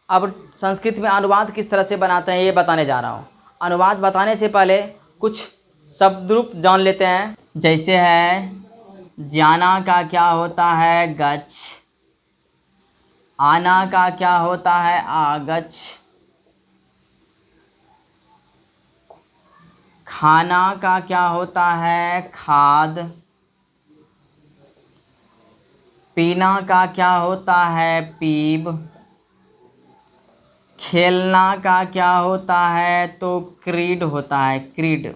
अब संस्कृत में अनुवाद किस तरह से बनाते हैं ये बताने जा रहा हूँ। अनुवाद बताने से पहले कुछ शब्द रूप जान लेते हैं। जैसे है जाना का क्या होता है गच्छ, आना का क्या होता है आगच्छ, खाना का क्या होता है खाद, पीना का क्या होता है पीब, खेलना का क्या होता है तो क्रीड होता है क्रीड,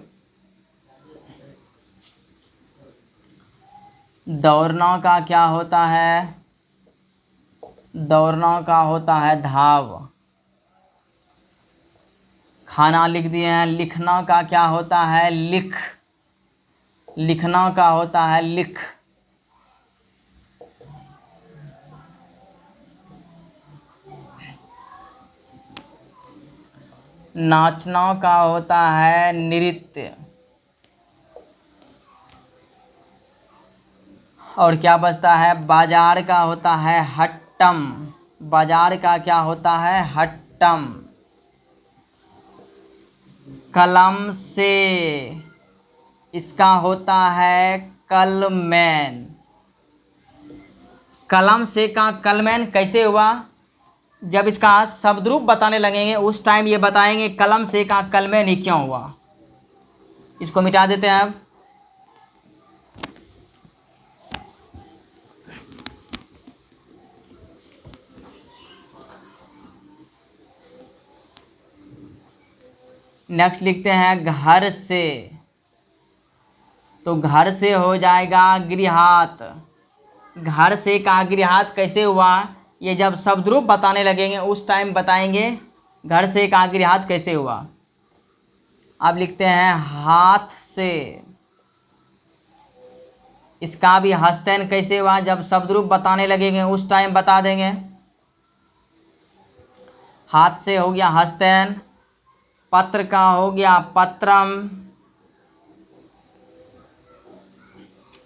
दौड़ना का क्या होता है, दौड़ना का होता है धाव, खाना लिख दिए हैं। लिखना का क्या होता है लिख, लिखना का होता है लिख, नाचना का होता है नृत्य, और क्या बचता है बाजार का होता है हट्टम, बाजार का क्या होता है हट्टम, कलम से इसका होता है कलमैन, कलम से का कलमैन कैसे हुआ, जब इसका शब्द रूप बताने लगेंगे उस टाइम ये बताएंगे कलम से का कलमैन ही क्यों हुआ। इसको मिटा देते हैं अब। नेक्स्ट लिखते हैं घर से, तो घर से हो जाएगा गृहात, घर से का गृहात कैसे हुआ ये जब शब्द रूप बताने लगेंगे उस टाइम बताएंगे घर से का गृहात कैसे हुआ। अब लिखते हैं हाथ से, इसका भी हस्तैन कैसे हुआ जब शब्द रूप बताने लगेंगे उस टाइम बता देंगे। हाथ से हो गया हस्तैन, पत्र का हो गया पत्रम,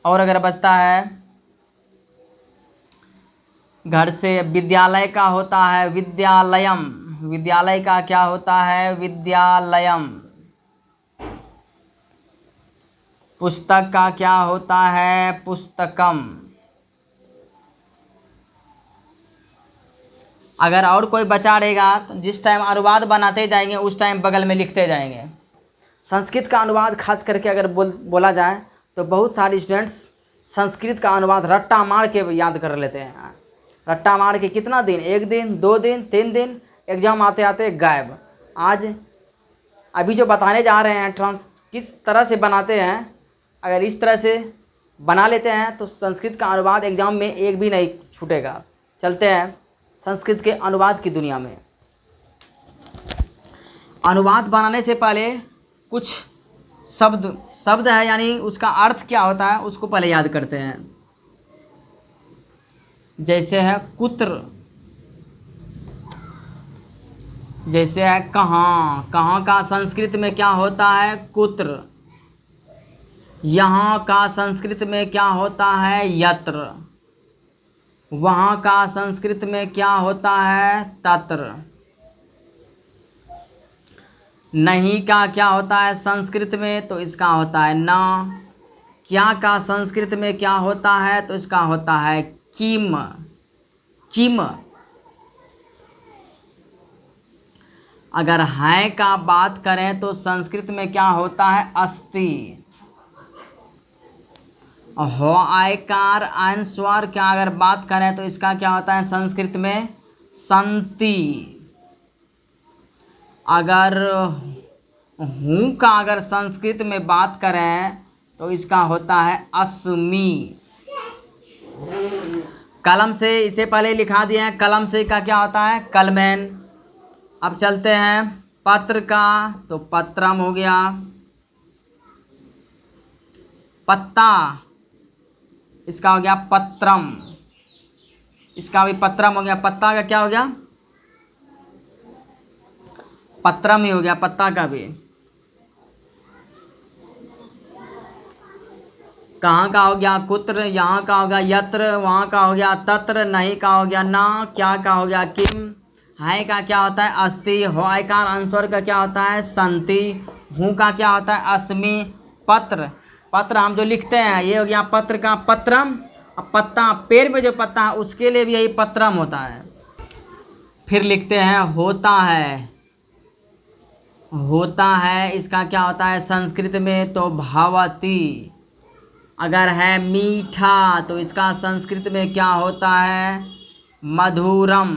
और अगर बचता है घर से विद्यालय का होता है विद्यालयम, विद्यालय का क्या होता है विद्यालयम, पुस्तक का क्या होता है पुस्तकम। अगर और कोई बचा रहेगा तो जिस टाइम अनुवाद बनाते जाएंगे उस टाइम बगल में लिखते जाएंगे। संस्कृत का अनुवाद खास करके अगर बोला जाए तो बहुत सारे स्टूडेंट्स संस्कृत का अनुवाद रट्टा मार के याद कर लेते हैं। रट्टा मार के कितना दिन, एक दिन, 2 दिन, 3 दिन, एग्जाम आते आते गायब। आज अभी जो बताने जा रहे हैं किस तरह से बनाते हैं, अगर इस तरह से बना लेते हैं तो संस्कृत का अनुवाद एग्जाम में एक भी नहीं छूटेगा। चलते हैं संस्कृत के अनुवाद की दुनिया में। अनुवाद बनाने से पहले कुछ शब्द है यानी उसका अर्थ क्या होता है उसको पहले याद करते हैं। जैसे है कुत्र, जैसे है कहाँ, कहाँ का संस्कृत में क्या होता है कुत्र, यहाँ का संस्कृत में क्या होता है यत्र, वहाँ का संस्कृत में क्या होता है तत्र, नहीं का क्या होता है संस्कृत में तो इसका होता है न, क्या का संस्कृत में क्या होता है तो इसका होता है किम, किम। अगर है का बात करें तो संस्कृत में क्या होता है अस्ति, हो आयकार आयन स्वर क्या अगर बात करें तो इसका क्या होता है संस्कृत में संति। अगर हूँ का अगर संस्कृत में बात करें तो इसका होता है अस्मि। कलम से इसे पहले लिखा दिए हैं, कलम से का क्या होता है कलमैन। अब चलते हैं पत्र का, तो पत्रम हो गया, पत्ता इसका हो गया पत्रम, इसका भी पत्रम हो गया, पत्ता का क्या हो गया पत्रम ही हो गया पत्ता का भी। कहाँ का हो गया कुत्र, यहाँ का हो गया यत्र, वहाँ का हो गया तत्र, नहीं का हो गया ना, क्या का हो गया किम, है का क्या होता है अस्ति, होयकार अंस्वर का क्या होता है संति, हूँ का क्या होता है अस्मि, पत्र, पत्र हम जो लिखते हैं ये हो गया पत्र का पत्रम, अब पत्ता पेड़ में जो पत्ता है उसके लिए भी यही पत्रम होता है। फिर लिखते हैं होता है, होता है इसका क्या होता है संस्कृत में तो भवति, अगर है मीठा तो इसका संस्कृत में क्या होता है मधुरम,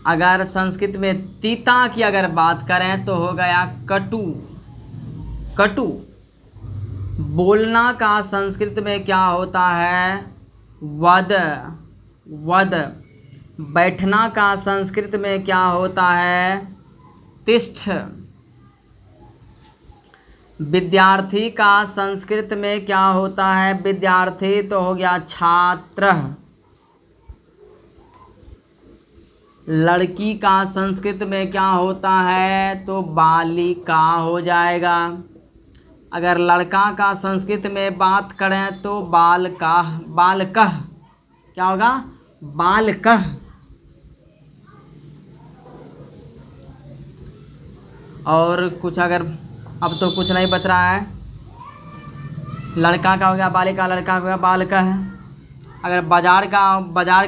अगर संस्कृत में तीता की अगर बात करें तो हो गया कटु, कटु। बोलना का संस्कृत में क्या होता है वद, वद। बैठना का संस्कृत में क्या होता है तिष्ठ। विद्यार्थी का संस्कृत में क्या होता है विद्यार्थी तो हो गया छात्र। लड़की का संस्कृत में क्या होता है तो बालिका हो जाएगा। अगर लड़का का संस्कृत में बात करें तो बालका, बालकः क्या होगा बालकः। और कुछ अगर अब तो कुछ नहीं बच रहा है, लड़का का हो गया बालिका, लड़का का हो गया बालकः। अगर बाजार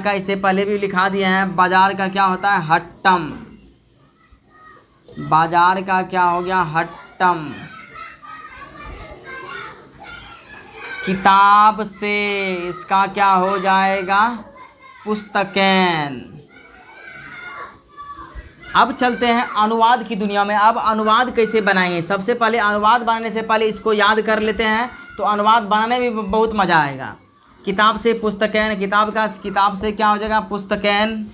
का इससे पहले भी लिखा दिए हैं, बाजार का क्या होता है हट्टम, बाजार का क्या हो गया हट्टम। किताब से इसका क्या हो जाएगा पुस्तकेन। अब चलते हैं अनुवाद की दुनिया में। अब अनुवाद कैसे बनाएंगे, सबसे पहले अनुवाद बनाने से पहले इसको याद कर लेते हैं तो अनुवाद बनाने में बहुत मज़ा आएगा। किताब से पुस्तकेन, किताब से क्या हो जाएगा पुस्तकेन।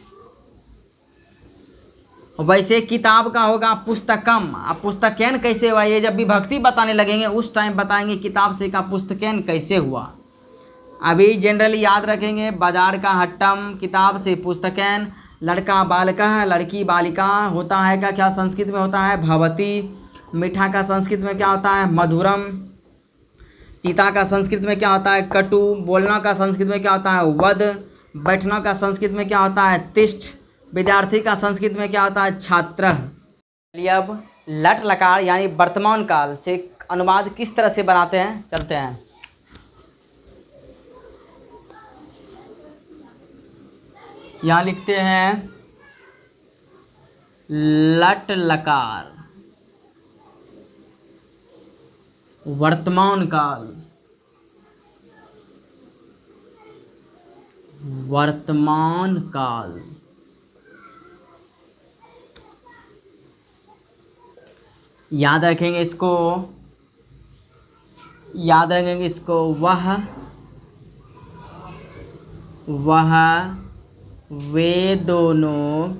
वैसे किताब का होगा पुस्तकम। अब पुस्तकेन कैसे हुआ ये जब विभक्ति बताने लगेंगे उस टाइम बताएंगे किताब से का पुस्तकेन कैसे हुआ। अभी जनरली याद रखेंगे बाजार का हट्टम, किताब से पुस्तकेन, लड़का बालकः, लड़की बालिका, होता है का क्या संस्कृत में होता है भवती, मीठा का संस्कृत में क्या होता है मधुरम, तीता का संस्कृत में क्या होता है कटु, बोलना का संस्कृत में क्या होता है वद, बैठना का संस्कृत में क्या होता है तिष्ठ, विद्यार्थी का संस्कृत में क्या होता है छात्र। चलिए अब लट लकार यानी वर्तमान काल से अनुवाद किस तरह से बनाते हैं चलते हैं। यहाँ लिखते हैं लट लकार वर्तमान काल, वर्तमान काल। याद रखेंगे इसको, याद रखेंगे इसको वह वे दोनों,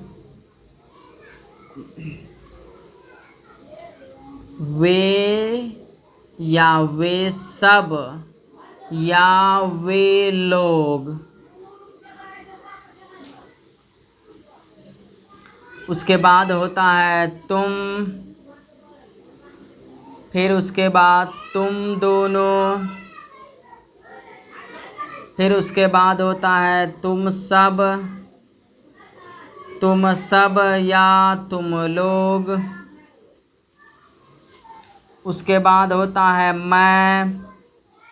वे या वे सब या वे लोग। उसके बाद होता है तुम, फिर उसके बाद तुम दोनों, फिर उसके बाद होता है तुम सब या तुम लोग। उसके बाद होता है मैं,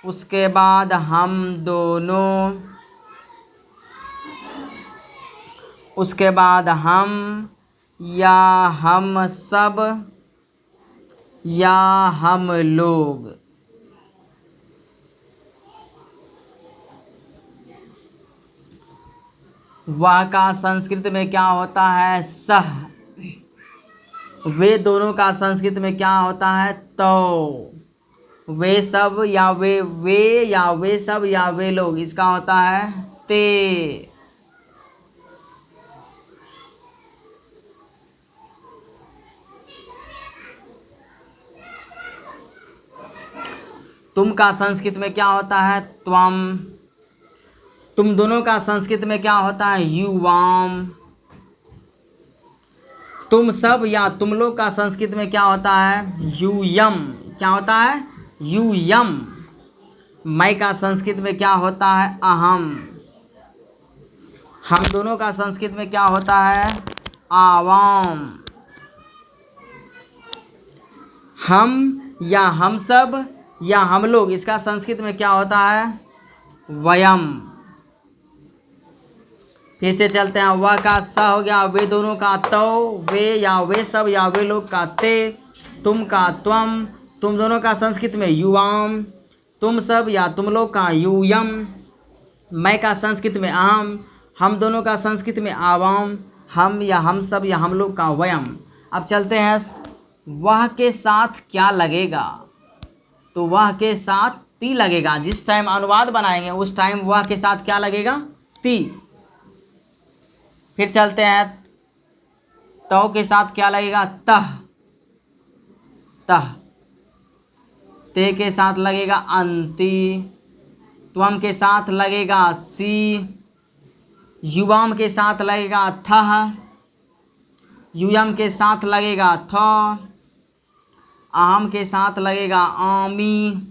उसके बाद हम दोनों, उसके बाद हम या हम सब या हम लोग। वह का संस्कृत में क्या होता है सह। वे दोनों का संस्कृत में क्या होता है तो। वे सब या वे या वे सब या वे लोग इसका होता है ते। तुम का संस्कृत में क्या होता है त्वम। तुम दोनों का संस्कृत में क्या होता है युवाम। तुम सब या तुम लोग का संस्कृत में क्या होता है यूयम। क्या होता है यूयम। मैं का संस्कृत में क्या होता है अहम। हम दोनों का संस्कृत में क्या होता है? आवाम। हम या हम सब या हम लोग, इसका संस्कृत में क्या होता है? वयम। फिर से चलते हैं, वह का स हो गया, वे दोनों का तो, वे या वे सब या वे लोग का ते, तुम का त्वम, तुम दोनों का संस्कृत में युवाम, तुम सब या तुम लोग का यूयम, मैं का संस्कृत में अहम, हम दोनों का संस्कृत में आवाम, हम या हम सब या हम लोग का वयम। अब चलते हैं, वह के साथ क्या लगेगा? तो वह के साथ ती लगेगा। जिस टाइम अनुवाद बनाएंगे उस टाइम वह के साथ क्या लगेगा? ती। फिर चलते हैं, तो के साथ क्या लगेगा? तह। तह। ते के साथ लगेगा अंति। त्वम के साथ लगेगा सी। युवाम के साथ लगेगा थह। यूयम के साथ लगेगा थ। अहम के साथ लगेगा आमी।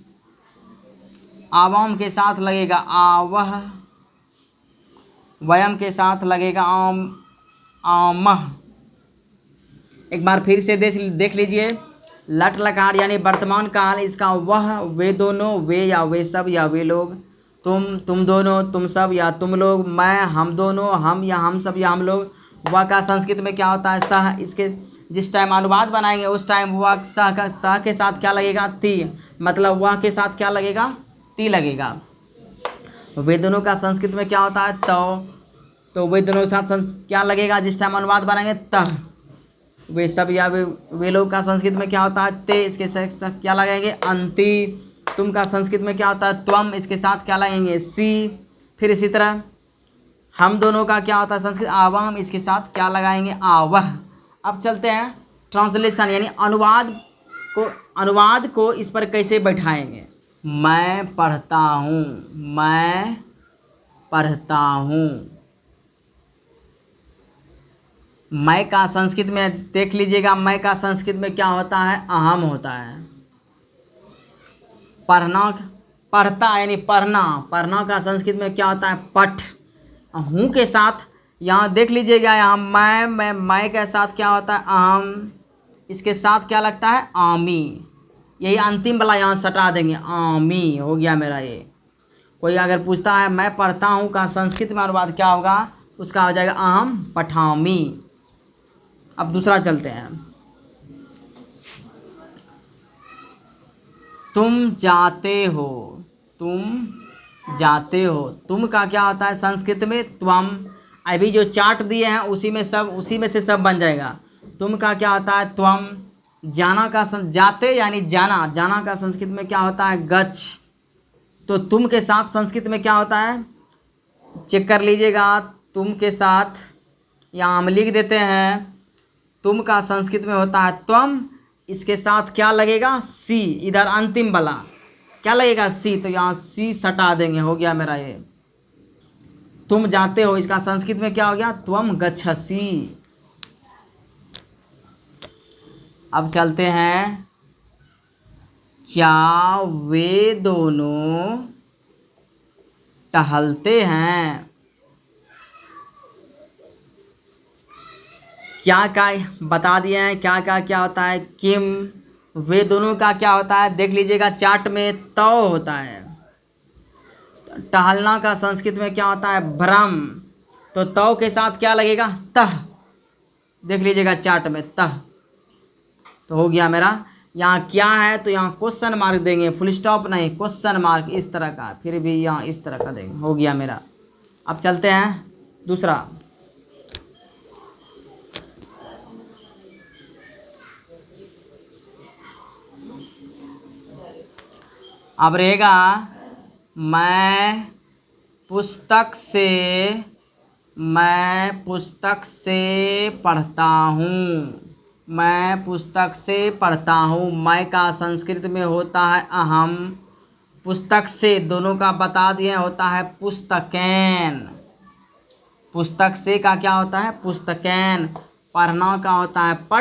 आवाम के साथ लगेगा आवह। वयम के साथ लगेगा आमह। एक बार फिर से देख लीजिए, लट लकार यानी वर्तमान काल, इसका वह, वे दोनों, वे या वे सब या वे लोग, तुम दोनों, तुम सब या तुम लोग, मैं, हम दोनों, हम या हम सब या हम लोग। वह का संस्कृत में क्या होता है? सह। इसके जिस टाइम अनुवाद बनाएंगे उस टाइम वह सह के साथ क्या लगेगा? ती। मतलब वह के साथ क्या लगेगा? ती लगेगा। वे दोनों का संस्कृत में क्या होता है? तो वे दोनों के साथ क्या लगेगा जिस टाइम अनुवाद बनाएंगे? तह। वे सब या वे लोग का संस्कृत में क्या होता है? ते। इसके साथ क्या लगाएंगे? अंति। तुम का संस्कृत में क्या होता है? त्वम। इसके साथ क्या लगेंगे? सी। फिर इसी तरह हम दोनों का क्या होता है संस्कृत? आवाम। इसके साथ क्या लगाएंगे? आवह। अब चलते हैं ट्रांसलेशन यानी अनुवाद को इस पर कैसे बैठाएंगे। मैं पढ़ता हूँ। मैं पढ़ता हूँ। मैं का संस्कृत में देख लीजिएगा, मैं का संस्कृत में क्या होता है? अहम होता है। पढ़ना, पढ़ता यानी पढ़ना, पढ़ना का संस्कृत में क्या होता है? पठ। हूँ के साथ यहाँ देख लीजिएगा, यहाँ मैं के साथ क्या होता है? अहम। इसके साथ क्या लगता है? आमी। यही अंतिम वाला यहाँ सटा देंगे, आमी हो गया मेरा ये। कोई अगर पूछता है मैं पढ़ता हूँ का संस्कृत में अनुवाद क्या होगा? उसका हो जाएगा अहम पठामी। अब दूसरा चलते हैं, तुम जाते हो। तुम जाते हो। तुम का क्या होता है संस्कृत में? त्वम। अभी जो चार्ट दिए हैं उसी में से सब बन जाएगा। तुम का क्या होता है? त्वम। जाना का जाते यानी जाना, जाना का संस्कृत में क्या होता है? गच्छ। तो तुम के साथ संस्कृत में क्या होता है? चेक कर लीजिएगा, तुम के साथ यहाँ हम लिख देते हैं, तुम का संस्कृत में होता है त्वम। इसके साथ क्या लगेगा? सी। इधर अंतिम वाला क्या लगेगा? सी। तो यहाँ सी सटा देंगे, हो गया मेरा ये। तुम जाते हो, इसका संस्कृत में क्या हो गया? त्वम गच्छसि। अब चलते हैं, क्या वे दोनों टहलते हैं? क्या बता दिए हैं, क्या होता है? किम। वे दोनों का क्या होता है? देख लीजिएगा चार्ट में तो होता है। टहलना का संस्कृत में क्या होता है? भ्रम। तो के साथ क्या लगेगा? तह। देख लीजिएगा चार्ट में तह। तो हो गया मेरा। यहाँ क्या है? तो यहाँ क्वेश्चन मार्क देंगे, फुल स्टॉप नहीं, क्वेश्चन मार्क इस तरह का, फिर भी यहाँ इस तरह का देंगे, हो गया मेरा। अब चलते हैं दूसरा, अब रहेगा मैं पुस्तक से पढ़ता हूँ। मैं पुस्तक से पढ़ता हूँ। मैं का संस्कृत में होता है अहम। पुस्तक से दोनों का बता दिए, होता है पुस्तकैन। पुस्तक से का क्या होता है? पुस्तकैन। पढ़ना का होता है पठ।